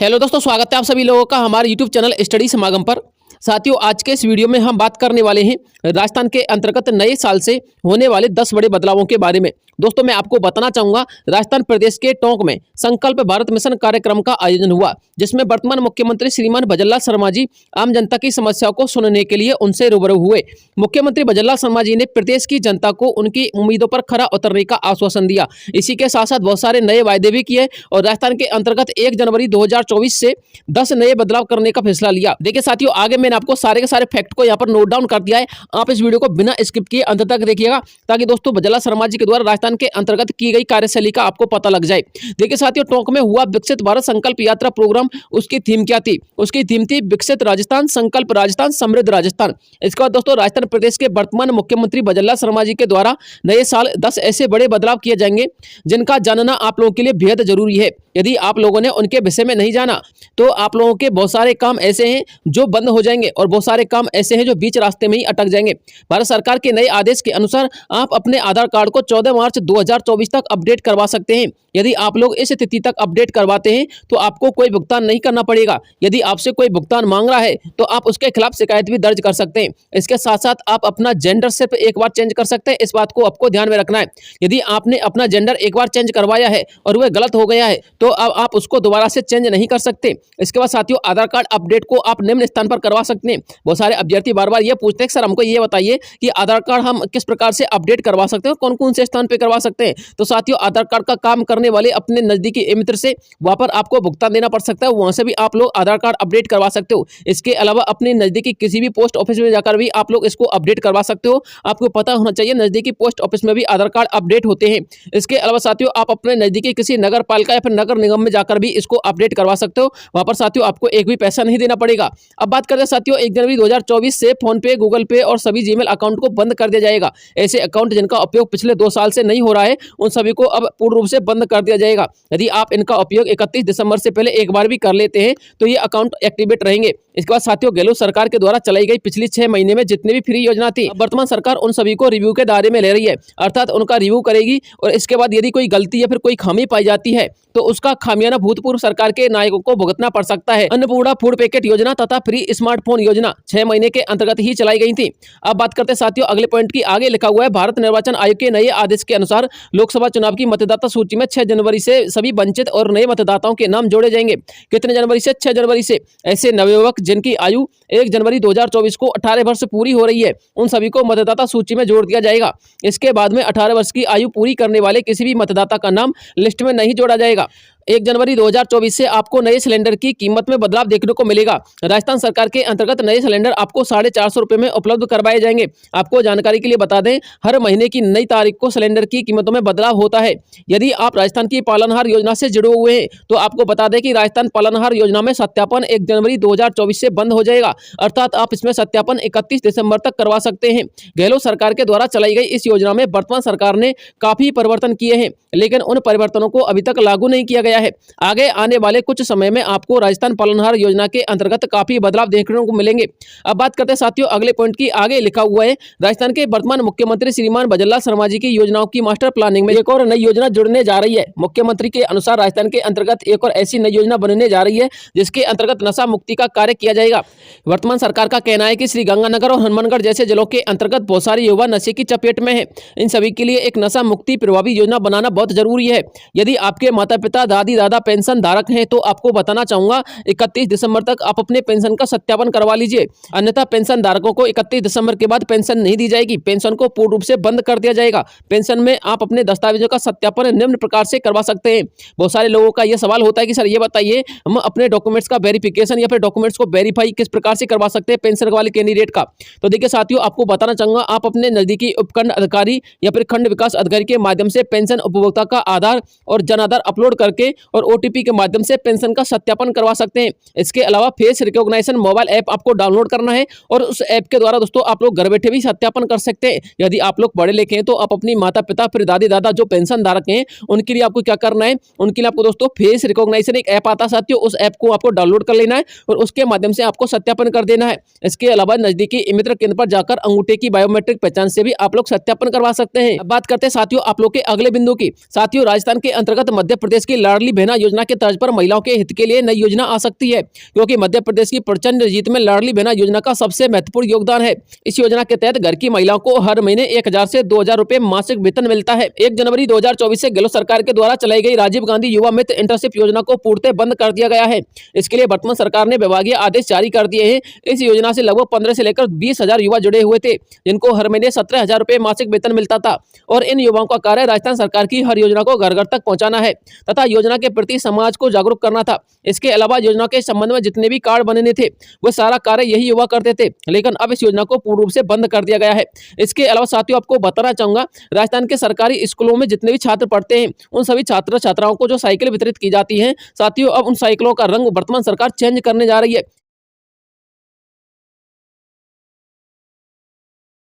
Hello दोस्तों, स्वागत है आप सभी लोगों का हमारे यूट्यूब चैनल स्टडी समागम पर। साथियों, आज के इस वीडियो में हम बात करने वाले हैं राजस्थान के अंतर्गत नए साल से होने वाले 10 बड़े बदलावों के बारे में। दोस्तों, मैं आपको बताना चाहूंगा, राजस्थान प्रदेश के टोंक में संकल्प भारत मिशन कार्यक्रम का आयोजन हुआ, जिसमें वर्तमान मुख्यमंत्री श्रीमान भजनलाल शर्मा जी आम जनता की समस्याओं को सुनने के लिए उनसे रूबरू हुए। मुख्यमंत्री भजनलाल शर्मा जी ने प्रदेश की जनता को उनकी उम्मीदों पर खरा उतरने का आश्वासन दिया। इसी के साथ साथ बहुत सारे नए वायदे भी किए और राजस्थान के अंतर्गत 1 जनवरी 2024 से 10 नए बदलाव करने का फैसला लिया। देखिए साथियों, आगे मैंने आपको सारे के सारे फैक्ट को यहाँ पर नोट डाउन कर दिया है। आप इस वीडियो को बिना स्किप किए अंत तक देखिएगा, ताकि दोस्तों भजनलाल शर्मा जी के द्वारा राजस्थान के अंतर्गत की गई कार्यशैली का आपको पता लग जाए। देखिए साथियों, टोंक में हुआ विकसित भारत संकल्प यात्रा प्रोग्राम। उसकी थीम क्या थी? उसकी थीम थी विकसित राजस्थान, संकल्प राजस्थान, समृद्ध राजस्थान। इसके बाद दोस्तों, राजस्थान प्रदेश के वर्तमान मुख्यमंत्री भजनलाल शर्मा जी के द्वारा नए साल 10 ऐसे बड़े बदलाव किए जाएंगे जिनका जानना आप लोगों के लिए बेहद जरूरी है। यदि आप लोगों ने उनके विषय में नहीं जाना तो आप लोगों के बहुत सारे काम ऐसे हैं जो बंद हो जाएंगे और बहुत सारे काम ऐसे हैं जो बीच रास्ते में ही अटक जाएंगे। भारत सरकार के नए आदेश के अनुसार आप अपने आधार कार्ड को 14 मार्च 2024 तक अपडेट करवा सकते हैं। यदि आप लोग इस तिथि तक अपडेट करवाते हैं तो आपको कोई भुगतान नहीं करना पड़ेगा। यदि आपसे कोई भुगतान मांग रहा है तो आप उसके खिलाफ शिकायत भी दर्ज कर सकते हैं। इसके साथ साथ आप अपना जेंडर सिर्फ एक बार चेंज कर सकते हैं। इस बात को आपको ध्यान में रखना है। यदि आपने अपना जेंडर एक बार चेंज करवाया है और वह गलत हो गया है तो अब आप उसको दोबारा से चेंज नहीं कर सकते। इसके बाद साथियों, आधार कार्ड अपडेट को आप निम्न स्थान पर करवा सकते हैं। बहुत सारे अभ्यर्थी बार बार ये पूछते हैं, सर हमको ये बताइए कि आधार कार्ड हम किस प्रकार से अपडेट करवा सकते हैं और कौन कौन से स्थान पर करवा सकते हैं। तो साथियों, आधार कार्ड का काम करने वाले अपने नजदीकी मित्र से वहां पर आपको भुगतान देना पड़ सकता है, वहां से भी आप लोग आधार कार्ड अपडेट करवा सकते हो। इसके अलावा अपने नजदीकी किसी भी पोस्ट ऑफिस में जाकर भी आप लोग इसको अपडेट करवा सकते हो। आपको पता होना चाहिए नजदीकी पोस्ट ऑफिस में भी आधार कार्ड अपडेट होते हैं। इसके अलावा साथियों, आप अपने नजदीकी किसी नगर पालिका या फिर नगर निगम में जाकर भी इसको अपडेट करवा सकते हो। वहां पर साथियों आपको एक भी पैसा नहीं देना पड़ेगा। अब बात करते हैं साथियों, 1 जनवरी 2024 से फोन पे, गूगल पे और सभी जीमेल अकाउंट को बंद कर दिया जाएगा। ऐसे अकाउंट जिनका उपयोग पिछले 2 साल से नहीं हो रहा है उन सभी को अब पूर्ण रूप से बंद कर दिया जाएगा। यदि आप इनका उपयोग 31 दिसंबर से पहले एक बार भी कर लेते हैं तो ये अकाउंट एक्टिवेट रहेंगे। इसके बाद साथियों, गहलोत सरकार के द्वारा चलाई गई पिछली 6 महीने में जितनी भी फ्री योजना थी, वर्तमान सरकार उन सभी को रिव्यू के दायरे में ले रही है, अर्थात उनका रिव्यू करेगी और इसके बाद यदि कोई गलती या फिर कोई खामी पाई जाती है तो उसका खामियाना भूतपूर्व सरकार के नायकों को भुगतना पड़ सकता है। अन्नपूर्णा फूड पैकेट योजना तथा फ्री स्मार्टफोन योजना 6 महीने के अंतर्गत ही चलाई गई थी। अब बात करते हैं साथियों अगले पॉइंट की। आगे लिखा हुआ है, भारत निर्वाचन आयोग के नए आदेश के अनुसार लोकसभा चुनाव की मतदाता सूची में 6 जनवरी से सभी वंचित और नए मतदाताओं के नाम जोड़े जाएंगे। कितने जनवरी से? 6 जनवरी से। ऐसे नवयुवक जिनकी आयु 1 जनवरी 2024 को 18 वर्ष पूरी हो रही है उन सभी को मतदाता सूची में जोड़ दिया जाएगा। इसके बाद में 18 वर्ष की आयु पूरी करने वाले किसी भी मतदाता का नाम लिस्ट में नहीं जोड़ा जाएगा। 1 जनवरी 2024 से आपको नए सिलेंडर की कीमत में बदलाव देखने को मिलेगा। राजस्थान सरकार के अंतर्गत नए सिलेंडर आपको 450 रुपये में उपलब्ध करवाए जाएंगे। आपको जानकारी के लिए बता दें, हर महीने की नई तारीख को सिलेंडर की कीमतों में बदलाव होता है। यदि आप राजस्थान की पालनहार योजना से जुड़े हुए हैं तो आपको बता दें कि राजस्थान पालनहार योजना में सत्यापन 1 जनवरी 2024 से बंद हो जाएगा, अर्थात आप इसमें सत्यापन 31 दिसंबर तक करवा सकते हैं। गहलोत सरकार के द्वारा चलाई गई इस योजना में वर्तमान सरकार ने काफी परिवर्तन किए हैं, लेकिन उन परिवर्तनों को अभी तक लागू नहीं किया गया है। आगे आने वाले कुछ समय में आपको राजस्थान पालनहार योजना के अंतर्गत काफी बदलाव देखने को मिलेंगे। अब बात करते हैं साथियों अगले पॉइंट की। आगे लिखा हुआ है, राजस्थान के वर्तमान मुख्यमंत्री श्रीमान भजनलाल शर्मा जी की योजनाओं की मास्टर प्लानिंग में एक और नई योजना जुड़ने जा रही है। मुख्यमंत्री के अनुसार राजस्थान के अंतर्गत एक और ऐसी नई योजना बनने जा रही है जिसके अंतर्गत नशा मुक्ति का कार्य किया जाएगा। वर्तमान सरकार का कहना है कि श्रीगंगानगर और हनुमानगढ़ जैसे जिलों के अंतर्गत बहुत सारे युवा नशे की चपेट में है। इन सभी के लिए एक नशा मुक्ति प्रभावी योजना बनाना बहुत जरूरी है। यदि आपके माता पिता, दादी दादा पेंशन धारक हैं तो आपको बताना चाहूंगा 31 दिसंबर तक आप अपने पेंशन का सत्यापन करवा लीजिए, अन्यथा पेंशन धारकों को 31 दिसंबर के बाद पेंशन नहीं दी जाएगी। पेंशन को पूर्ण रूप से बंद कर दिया जाएगा। पेंशन में आप अपने दस्तावेजों का सत्यापन निम्न प्रकार से करवा सकते हैं। बहुत सारे लोगों का यह सवाल होता है कि सर ये बताइए, हम अपने डॉक्यूमेंट्स का वेरिफिकेशन या फिर डॉक्यूमेंट्स को वेरीफाई किस प्रकार से करवा सकते हैं पेंशन वाले कैंडिडेट का। तो देखिए साथियों, आपको बताना चाहूंगा, आप अपने नजदीकी उपखंड अधिकारी या फिर खंड विकास अधिकारी के माध्यम से पेंशन उपभोक्ता का आधार और जन आधार अपलोड करके और OTP के माध्यम से पेंशन का सत्यापन करवा सकते हैं। इसके अलावा फेस रिकॉग्निशन मोबाइल ऐप आपको डाउनलोड करना है और उस ऐप के द्वारा दोस्तों आप लोग घर बैठे भी सत्यापन कर सकते हैं। यदि आप लोग पढ़े लिखे हैं तो आप अपनी माता पिता फिर दादी दादा जो पेंशन धारक हैं उनके लिए आपको क्या करना है, उनके लिए आपको दोस्तों फेस रिकॉग्निशन एक ऐप आता है साथियों, उस ऐप को आपको डाउनलोड कर लेना है और उसके माध्यम से आपको सत्यापन कर देना है। इसके अलावा नजदीकी मित्र केंद्र पर जाकर अंगूठे की बायोमेट्रिक पहचान से भी आप लोग सत्यापन करवा सकते हैं। अब बात करते हैं साथियों आप लोग के अगले बिंदु की। साथियों, राजस्थान के अंतर्गत मध्य प्रदेश की लाडली लाडली बहना योजना के तर्ज पर महिलाओं के हित के लिए नई योजना आ सकती है, क्योंकि मध्य प्रदेश की प्रचंड जीत में लाडली बहना योजना का सबसे महत्वपूर्ण योगदान है। इस योजना के तहत घर की महिलाओं को हर महीने 1000 से 2000 रुपए मासिक वेतन मिलता है। 1 जनवरी 2024 से गहलोत सरकार के द्वारा चलाई गई राजीव गांधी युवा मित्र इंटर्नशिप योजना को पूर्णतः बंद कर दिया गया है। इसके लिए वर्तमान सरकार ने विभागीय आदेश जारी कर दिए हैं। इस योजना से लगभग 15 से लेकर 20,000 युवा जुड़े हुए थे, जिनको हर महीने 17,000 रुपए मासिक वेतन मिलता था। और इन युवाओं का कार्य राजस्थान सरकार की हर योजना को घर घर तक पहुंचाना है तथा योजना के प्रति समाज को जागरूक करना था। इसके अलावा योजना के संबंध में जितने भी कार्ड बने थे वो सारा कार्य यही युवा करते थे, लेकिन अब इस योजना को पूर्ण रूप से बंद कर दिया गया है। इसके अलावा साथियों, आपको बताना चाहूंगा, राजस्थान के सरकारी स्कूलों में जितने भी छात्र पढ़ते हैं उन सभी छात्र छात्राओं को जो साइकिल वितरित की जाती है साथियों, अब उन साइकिलों का रंग वर्तमान सरकार चेंज करने जा रही है।